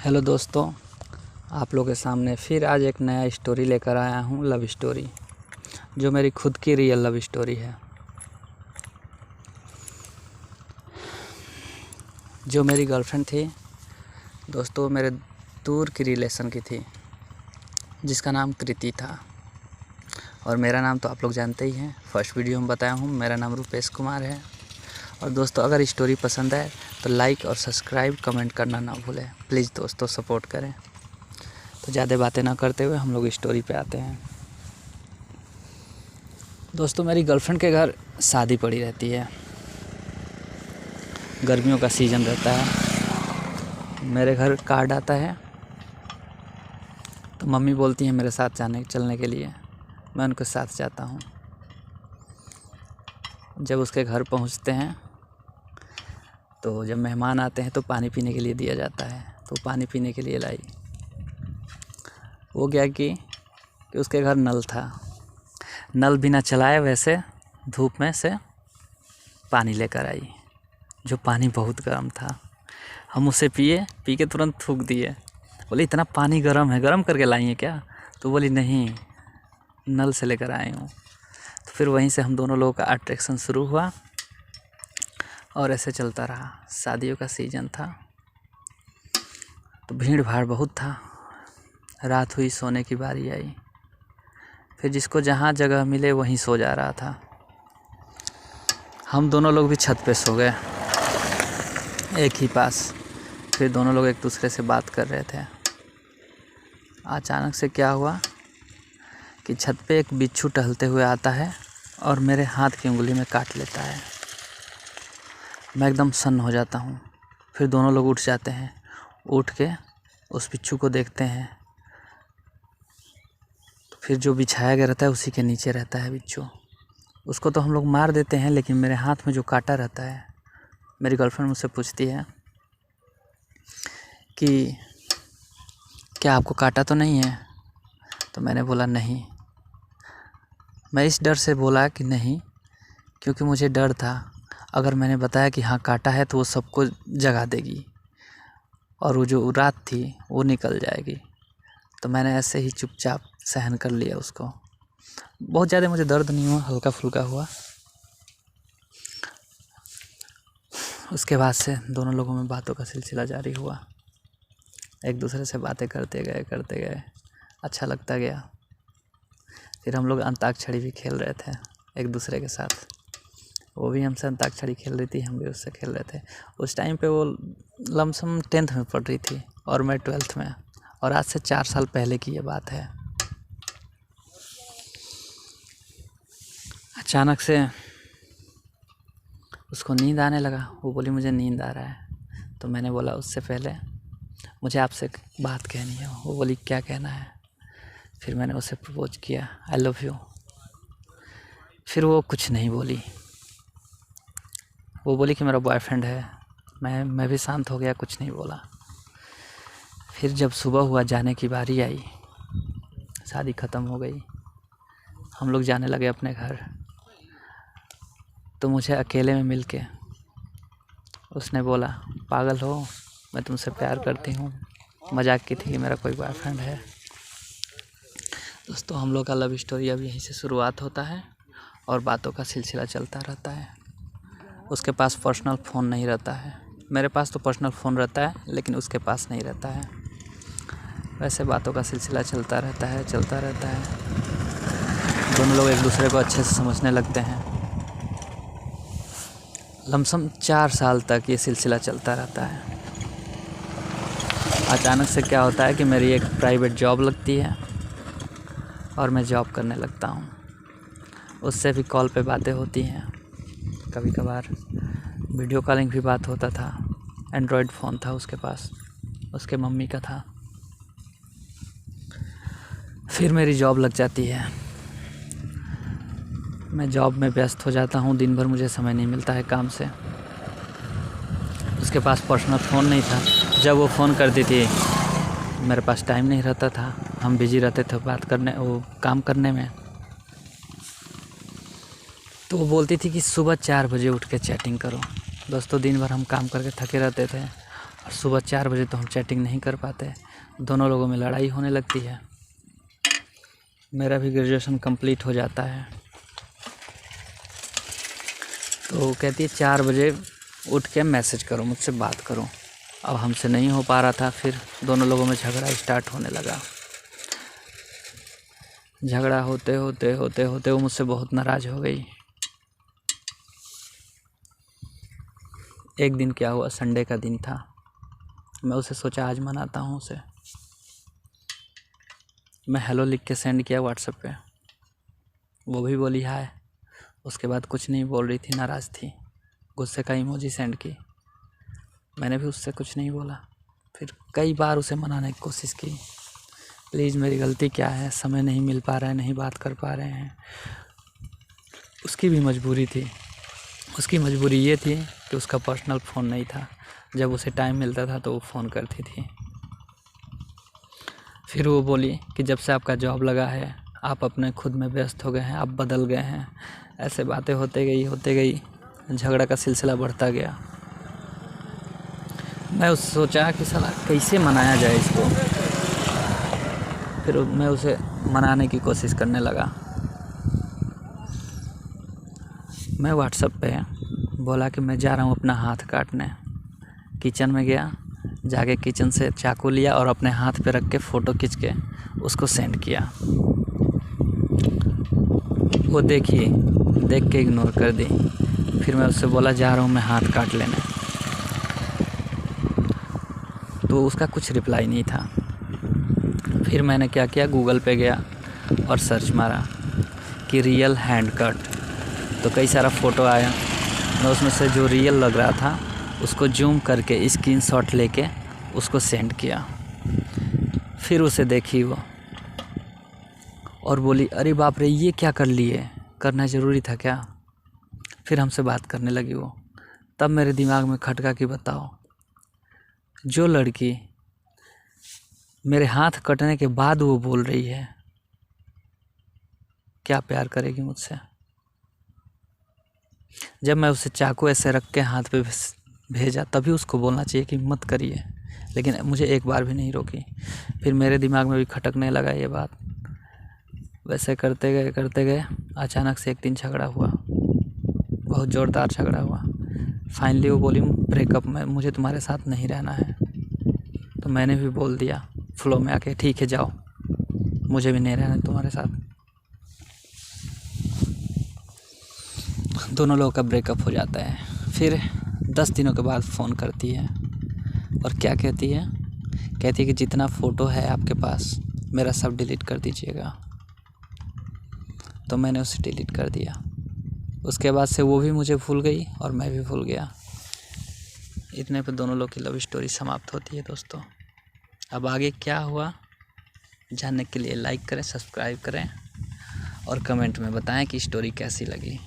Hello दोस्तों, आप लोगों के सामने फिर आज एक नया स्टोरी लेकर आया हूँ। लव स्टोरी जो मेरी खुद की रियल लव स्टोरी है। जो मेरी गर्लफ्रेंड थी दोस्तों, मेरे दूर की रिलेशन की थी जिसका नाम कृति था। और मेरा नाम तो आप लोग जानते ही हैं, फर्स्ट वीडियो में बताया हूँ। मेरा नाम रुपेश कुमार है। और दोस्तों, अगर स्टोरी पसंद आए तो लाइक और सब्सक्राइब कमेंट करना ना भूलें। प्लीज़ दोस्तों सपोर्ट करें। तो ज़्यादा बातें ना करते हुए हम लोग स्टोरी पे आते हैं। दोस्तों, मेरी गर्लफ्रेंड के घर शादी पड़ी रहती है। गर्मियों का सीज़न रहता है। मेरे घर कार्ड आता है तो मम्मी बोलती है मेरे साथ चलने के लिए। मैं उनके साथ जाता हूँ। जब उसके घर पहुँचते हैं तो जब मेहमान आते हैं तो पानी पीने के लिए दिया जाता है। तो पानी पीने के लिए लाई। वो क्या कि उसके घर नल था। नल बिना चलाए वैसे धूप में से पानी लेकर आई, जो पानी बहुत गर्म था। हम उसे पी के तुरंत थूक दिए। बोले इतना पानी गर्म है, गर्म करके लाई है क्या? तो बोली नहीं, नल से लेकर आई हूँ। तो फिर वहीं से हम दोनों लोगों का अट्रैक्शन शुरू हुआ और ऐसे चलता रहा। शादियों का सीज़न था तो भीड़ भाड़ बहुत था। रात हुई, सोने की बारी आई। फिर जिसको जहाँ जगह मिले वहीं सो जा रहा था। हम दोनों लोग भी छत पे सो गए एक ही पास। फिर दोनों लोग एक दूसरे से बात कर रहे थे। अचानक से क्या हुआ कि छत पे एक बिच्छू टहलते हुए आता है और मेरे हाथ की उंगली में काट लेता है। मैं एकदम सन्न हो जाता हूँ। फिर दोनों लोग उठ जाते हैं। उठ के उस बिच्छू को देखते हैं तो फिर जो बिछाया गया रहता है उसी के नीचे रहता है बिच्छू। उसको तो हम लोग मार देते हैं, लेकिन मेरे हाथ में जो काटा रहता है, मेरी गर्लफ्रेंड मुझसे पूछती है कि क्या आपको काटा तो नहीं है? तो मैंने बोला नहीं। मैं इस डर से बोला कि नहीं, क्योंकि मुझे डर था अगर मैंने बताया कि हाँ काटा है तो वो सबको जगा देगी और वो जो रात थी वो निकल जाएगी। तो मैंने ऐसे ही चुपचाप सहन कर लिया उसको। बहुत ज़्यादा मुझे दर्द नहीं हुआ, हल्का फुल्का हुआ। उसके बाद से दोनों लोगों में बातों का सिलसिला जारी हुआ। एक दूसरे से बातें करते गए। अच्छा लगता गया। फिर हम लोग अंताक्षरी भी खेल रहे थे एक दूसरे के साथ। वो भी हमसे अंताक्षरी खेल रही थी, हम भी उससे खेल रहे थे। उस टाइम पे वो लमसम 10th में पढ़ रही थी और मैं 12th में। और आज से 4 साल पहले की ये बात है। अचानक से उसको नींद आने लगा। वो बोली मुझे नींद आ रहा है। तो मैंने बोला उससे पहले मुझे आपसे बात कहनी है। वो बोली क्या कहना है? फिर मैंने उसे प्रपोज किया, आई लव यू। फिर वो कुछ नहीं बोली। वो बोली कि मेरा बॉयफ्रेंड है। मैं भी शांत हो गया, कुछ नहीं बोला। फिर जब सुबह हुआ, जाने की बारी आई, शादी ख़त्म हो गई, हम लोग जाने लगे अपने घर। तो मुझे अकेले में मिल के उसने बोला पागल हो, मैं तुमसे प्यार करती हूँ। मजाक की थी कि मेरा कोई बॉयफ्रेंड है। दोस्तों, हम लोग का लव स्टोरी अब यहीं से शुरुआत होता है और बातों का सिलसिला चलता रहता है। उसके पास पर्सनल फ़ोन नहीं रहता है। मेरे पास तो पर्सनल फ़ोन रहता है, लेकिन उसके पास नहीं रहता है। वैसे बातों का सिलसिला चलता रहता है। दोनों लोग एक दूसरे को अच्छे से समझने लगते हैं। लमसम 4 साल तक ये सिलसिला चलता रहता है। अचानक से क्या होता है कि मेरी एक प्राइवेट जॉब लगती है और मैं जॉब करने लगता हूँ। उससे भी कॉल पे बातें होती हैं। कभी कभार वीडियो कॉलिंग भी बात होता था। एंड्रॉयड फ़ोन था उसके पास, उसके मम्मी का था। फिर मेरी जॉब लग जाती है। मैं जॉब में व्यस्त हो जाता हूँ। दिन भर मुझे समय नहीं मिलता है काम से। उसके पास पर्सनल फ़ोन नहीं था। जब वो फ़ोन करती थी मेरे पास टाइम नहीं रहता था। हम बिजी रहते थे काम करने में। तो वो बोलती थी कि सुबह 4 बजे उठ के चैटिंग करो। दोस्तों, दिन भर हम काम करके थके रहते थे और सुबह 4 बजे तो हम चैटिंग नहीं कर पाते, दोनों लोगों में लड़ाई होने लगती है। मेरा भी ग्रेजुएशन कंप्लीट हो जाता है, तो वो कहती है 4 बजे उठ के मैसेज करो, मुझसे बात करो। अब हमसे नहीं हो पा रहा था, फिर दोनों लोगों में झगड़ा स्टार्ट होने लगा। झगड़ा होते होते होते होते वो मुझसे बहुत नाराज़ हो गई। एक दिन क्या हुआ, संडे का दिन था, मैं उसे सोचा आज मनाता हूँ उसे। मैं हेलो लिख के सेंड किया व्हाट्सएप पे, वो भी बोली हाय। उसके बाद कुछ नहीं बोल रही थी, नाराज़ थी। गुस्से का इमोजी सेंड की, मैंने भी उससे कुछ नहीं बोला। फिर कई बार उसे मनाने की कोशिश की, प्लीज़ मेरी गलती क्या है, समय नहीं मिल पा रहा है, नहीं बात कर पा रहे हैं। उसकी भी मजबूरी थी। उसकी मजबूरी ये थी कि उसका पर्सनल फ़ोन नहीं था, जब उसे टाइम मिलता था तो वो फ़ोन करती थी। फिर वो बोली कि जब से आपका जॉब लगा है आप अपने खुद में व्यस्त हो गए हैं, आप बदल गए हैं। ऐसे बातें होते गई, झगड़ा का सिलसिला बढ़ता गया। मैं सोचा कि साला कैसे मनाया जाए इसको। फिर मैं उसे मनाने की कोशिश करने लगा। मैं व्हाट्सएप पे बोला कि मैं जा रहा हूँ अपना हाथ काटने। किचन में गया, जाके किचन से चाकू लिया और अपने हाथ पे रख के फ़ोटो खींच के उसको सेंड किया। वो देख के इग्नोर कर दी। फिर मैं उससे बोला जा रहा हूँ मैं हाथ काट लेने, तो उसका कुछ रिप्लाई नहीं था। फिर मैंने क्या किया, गूगल पे गया और सर्च मारा कि रियल हैंड कट, तो कई सारा फ़ोटो आया। मैं उसमें से जो रियल लग रहा था उसको जूम करके स्क्रीनशॉट लेके उसको सेंड किया। फिर उसे देखी वो और बोली अरे बाप रे ये क्या कर लिए, करना ज़रूरी था क्या। फिर हमसे बात करने लगी वो। तब मेरे दिमाग में खटका कि बताओ, जो लड़की मेरे हाथ कटने के बाद वो बोल रही है, क्या प्यार करेगी मुझसे। जब मैं उसे चाकू ऐसे रख के हाथ पे भेजा तभी उसको बोलना चाहिए कि मत करिए, लेकिन मुझे एक बार भी नहीं रोकी। फिर मेरे दिमाग में भी खटकने लगा ये बात। वैसे करते गए अचानक से एक दिन झगड़ा हुआ, बहुत ज़ोरदार झगड़ा हुआ। फाइनली वो बोली ब्रेकअप में मुझे तुम्हारे साथ नहीं रहना है। तो मैंने भी बोल दिया फ्लो में आके, ठीक है जाओ, मुझे भी नहीं रहना तुम्हारे साथ। दोनों लोगों का ब्रेकअप हो जाता है। फिर 10 दिनों के बाद फ़ोन करती है और क्या कहती है कि जितना फ़ोटो है आपके पास मेरा सब डिलीट कर दीजिएगा। तो मैंने उसे डिलीट कर दिया। उसके बाद से वो भी मुझे भूल गई और मैं भी भूल गया। इतने पे दोनों लोग की लव स्टोरी समाप्त होती है दोस्तों। अब आगे क्या हुआ जानने के लिए लाइक करें, सब्सक्राइब करें और कमेंट में बताएं कि स्टोरी कैसी लगी।